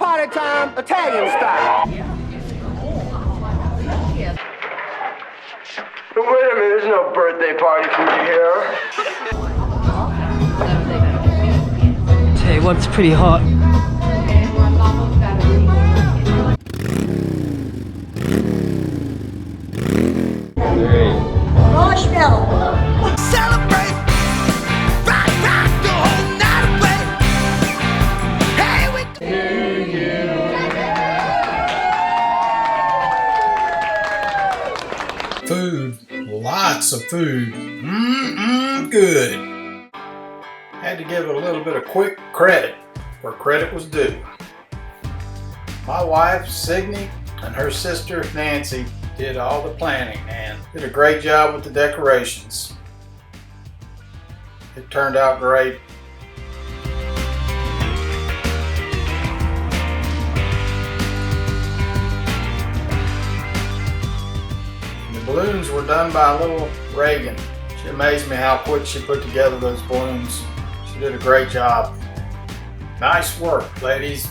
party time, Italian style. Wait a minute, there's no birthday party for me here. Tell you what, it's pretty hot. Marshmallow. Celebrate, rock, rock the whole night away. Hey, we Food, lots of food. Good. Had to give it a little bit of quick credit where credit was due. My wife, Signe, and her sister, Nancy, did all the planning and did a great job with the decorations. It turned out great. The balloons were done by little Reagan. She amazed me how quick she put together those balloons. She did a great job. Nice work, ladies.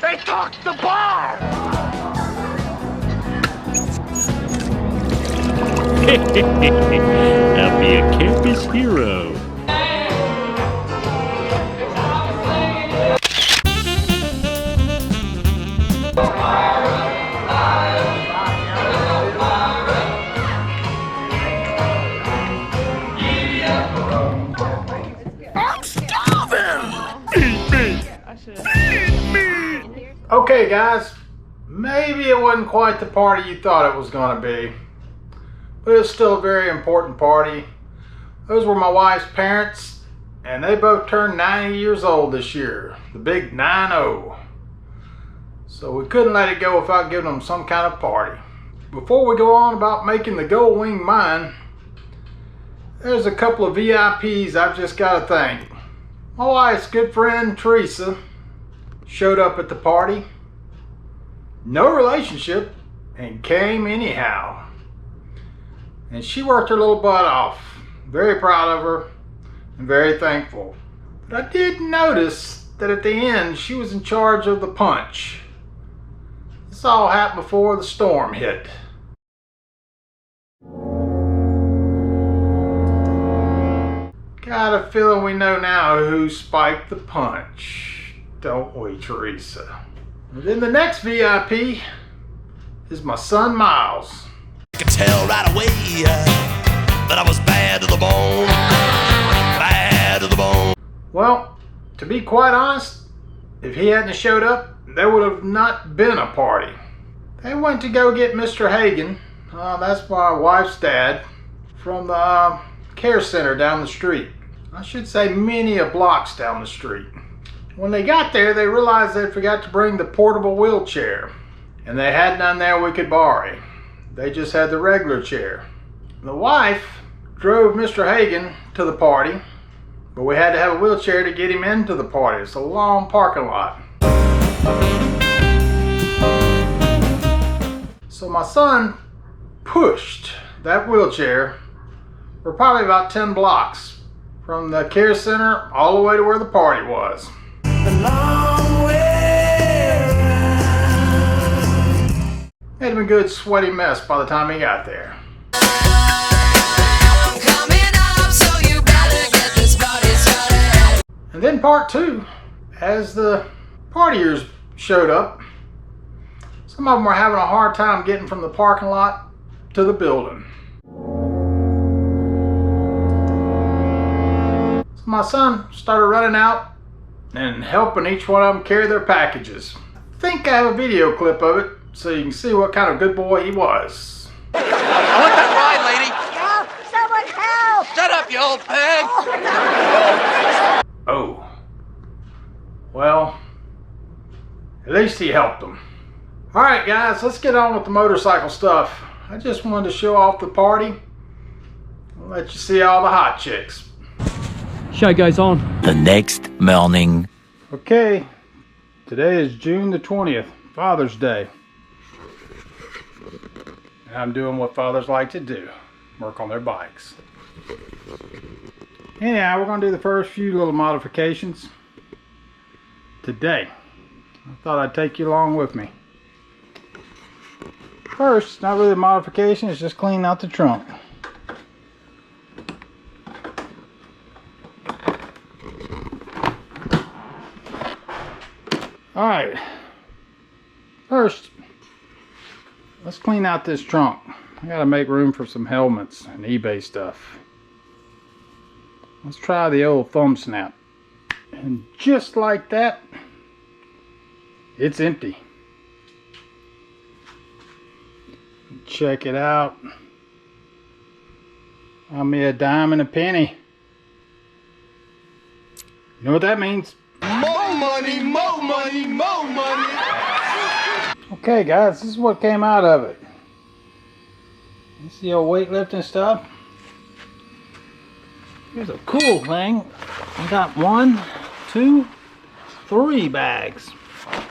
They took the bar! I'll be a campus hero. I'm starving. Eat me. Eat me. Okay guys, maybe it wasn't quite the party you thought it was going to be, but it's still a very important party. Those were my wife's parents, and they both turned 90 years old this year, the big 9-0. So we couldn't let it go without giving them some kind of party. Before we go on about making the GOLDWING mine, there's a couple of VIPs I've just got to thank. My wife's good friend Teresa showed up at the party. No relationship, and came anyhow. And she worked her little butt off. Very proud of her and very thankful. But I did notice that at the end she was in charge of the punch. This all happened before the storm hit. Got a feeling we know now who spiked the punch, don't we, Teresa? And then the next VIP is my son Miles. I could tell right away that I was bad to the bone. Bad to the bone. Well, to be quite honest, if he hadn't showed up, there would have not been a party. They went to go get Mr. Hagen, that's my wife's dad, from the care center down the street. I should say many a blocks down the street. When they got there, they realized they forgot to bring the portable wheelchair, and they had none there we could borrow. They just had the regular chair. The wife drove Mr. Hagen to the party, but we had to have a wheelchair to get him into the party. It's a long parking lot. So my son pushed that wheelchair for probably about 10 blocks from the care center all the way to where the party was. Long way around. Made him a good sweaty mess by the time he got there. I'm coming up, so you better get this party started. And then part two, as the partiers showed up, some of them were having a hard time getting from the parking lot to the building. So my son started running out and helping each one of them carry their packages. I think I have a video clip of it so you can see what kind of good boy he was. I want that ride, lady. Help! Someone help! Shut up, you old pig. Oh. Well, at least he helped them. Alright guys, let's get on with the motorcycle stuff. I just wanted to show off the party. I'll let you see all the hot chicks. Show goes on. The next morning. Okay, Today is June the 20th, Father's Day. And I'm doing what fathers like to do, work on their bikes. Anyhow, we're going to do the first few little modifications today. I thought I'd take you along with me. First, not really a modification, it's just cleaning out the trunk. Alright, first, let's clean out this trunk. I gotta make room for some helmets and eBay stuff. Let's try the old thumb snap. And just like that, it's empty. Check it out. I'm me a dime and a penny. You know what that means? More money, more money, more money. Okay guys, this is what came out of it. You see old weightlifting stuff? Here's a cool thing. I got 1, 2, 3 bags.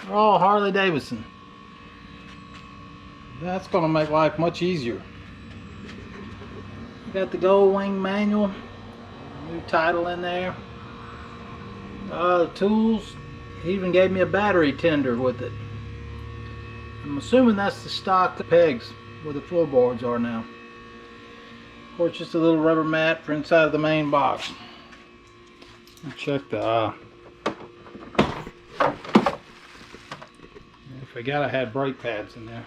They're all Harley Davidson. That's going to make life much easier. Got the GOLDWING manual, new title in there. The tools. He even gave me a battery tender with it. I'm assuming that's the stock pegs where the floorboards are now. Of course, just a little rubber mat for inside of the main box. Check the I forgot I had brake pads in there.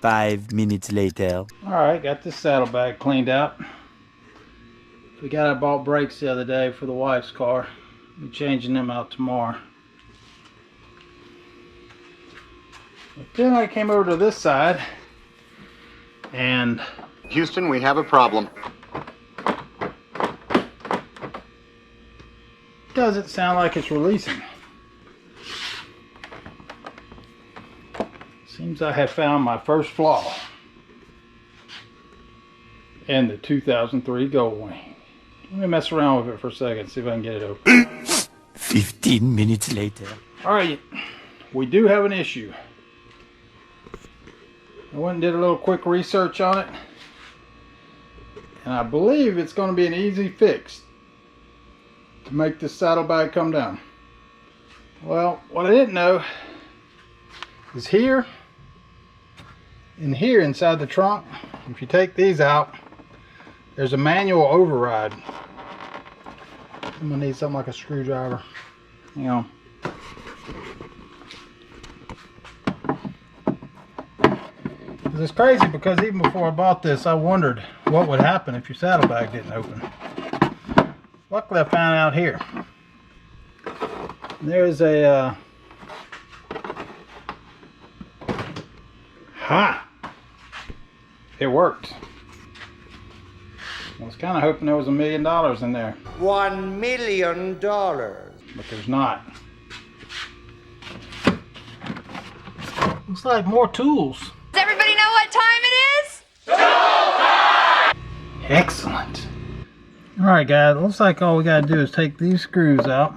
Five minutes later. Alright, got this saddlebag cleaned out. Forgot I bought brakes the other day for the wife's car. I'll be changing them out tomorrow. But then I came over to this side and Houston, we have a problem. doesn't sound like it's releasing. Seems I have found my first flaw in the 2003 GOLDWING. Let me mess around with it for a second, see if I can get it open. 15 minutes later. Alright, we do have an issue. I went and did a little quick research on it, and I believe it's going to be an easy fix to make this saddlebag come down. Well, what I didn't know is here and here inside the trunk, if you take these out, there's a manual override. I'm gonna need something like a screwdriver. Hang on. It's crazy because even before I bought this, I wondered what would happen if your saddlebag didn't open. Luckily, I found out here. There's a it worked. I was kind of hoping there was $1 million in there. $1 million. But there's not. Looks like more tools. Does everybody know what time it is? Excellent. Alright guys, looks like all we gotta do is take these screws out.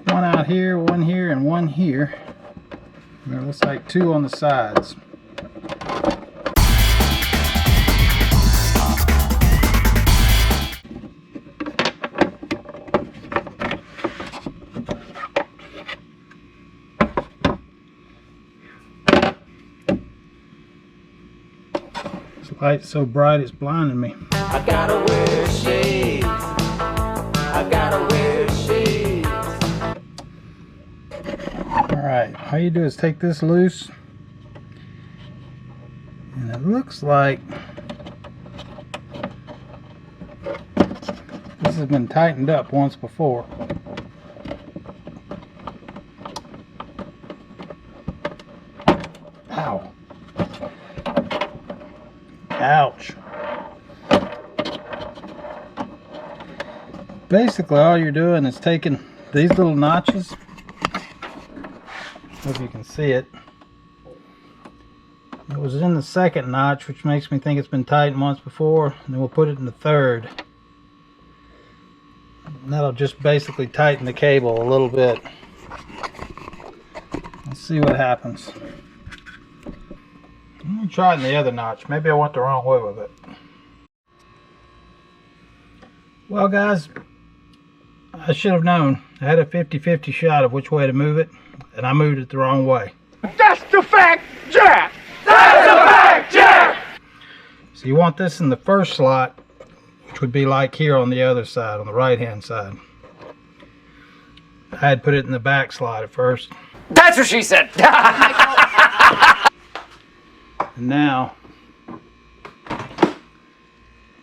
One out here, one here, and one here. And there looks like 2 on the sides. This light's so bright it's blinding me. I gotta wear shades. I gotta wear shades. Alright, all you do is take this loose, and it looks like this has been tightened up once before. Ow. Ouch. Basically all you're doing is taking these little notches Hope you can see it. It was in the second notch, which makes me think it's been tightened once before. And then we'll put it in the third. And that'll just basically tighten the cable a little bit. Let's see what happens. Let me try it in the other notch. Maybe I went the wrong way with it. Well, guys, I should have known. I had a 50-50 shot of which way to move it, and I moved it the wrong way. That's the fact, Jack! That's the fact, Jack! So you want this in the first slot, which would be like here on the other side, on the right-hand side. I had put it in the back slot at first. That's what she said! And now,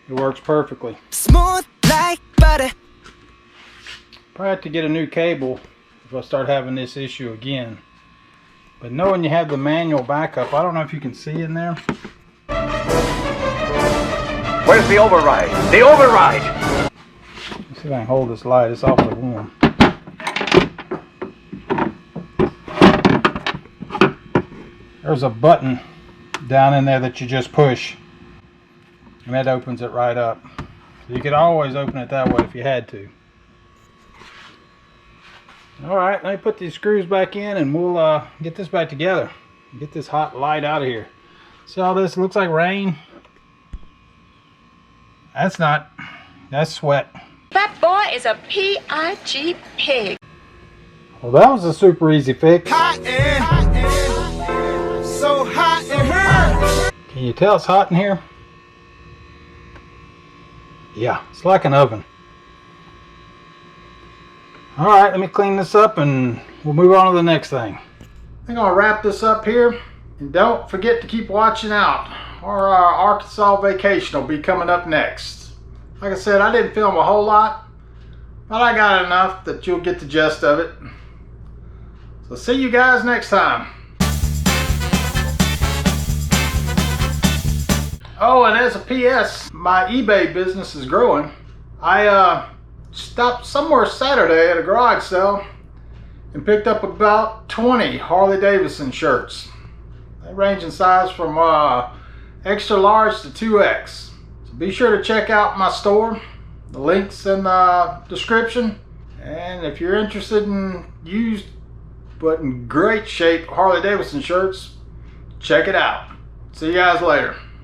it works perfectly. Smooth like butter. Probably have to get a new cable if I start having this issue again. But knowing you have the manual backup, I don't know if you can see in there. Where's the override? The override! Let's see if I can hold this light. It's awfully warm. There's a button down in there that you just push. And that opens it right up. So you could always open it that way if you had to. Alright, let me put these screws back in and we'll get this back together. Get this hot light out of here. See all this? It looks like rain. That's not. That's sweat. That boy is a P.I.G. pig. Well, that was a super easy fix. Hot so hot in here. Can you tell it's hot in here? Yeah, it's like an oven. Alright, let me clean this up and we'll move on to the next thing. I think I'll wrap this up here. And don't forget to keep watching out. Our Arkansas vacation will be coming up next. Like I said, I didn't film a whole lot, but I got enough that you'll get the gist of it. So see you guys next time. Oh, and as a PS, my eBay business is growing. I stopped somewhere Saturday at a garage sale and picked up about 20 Harley Davidson shirts. They range in size from extra large to 2X. So be sure to check out my store. The link's in the description. And if you're interested in used but in great shape Harley Davidson shirts, check it out. See you guys later.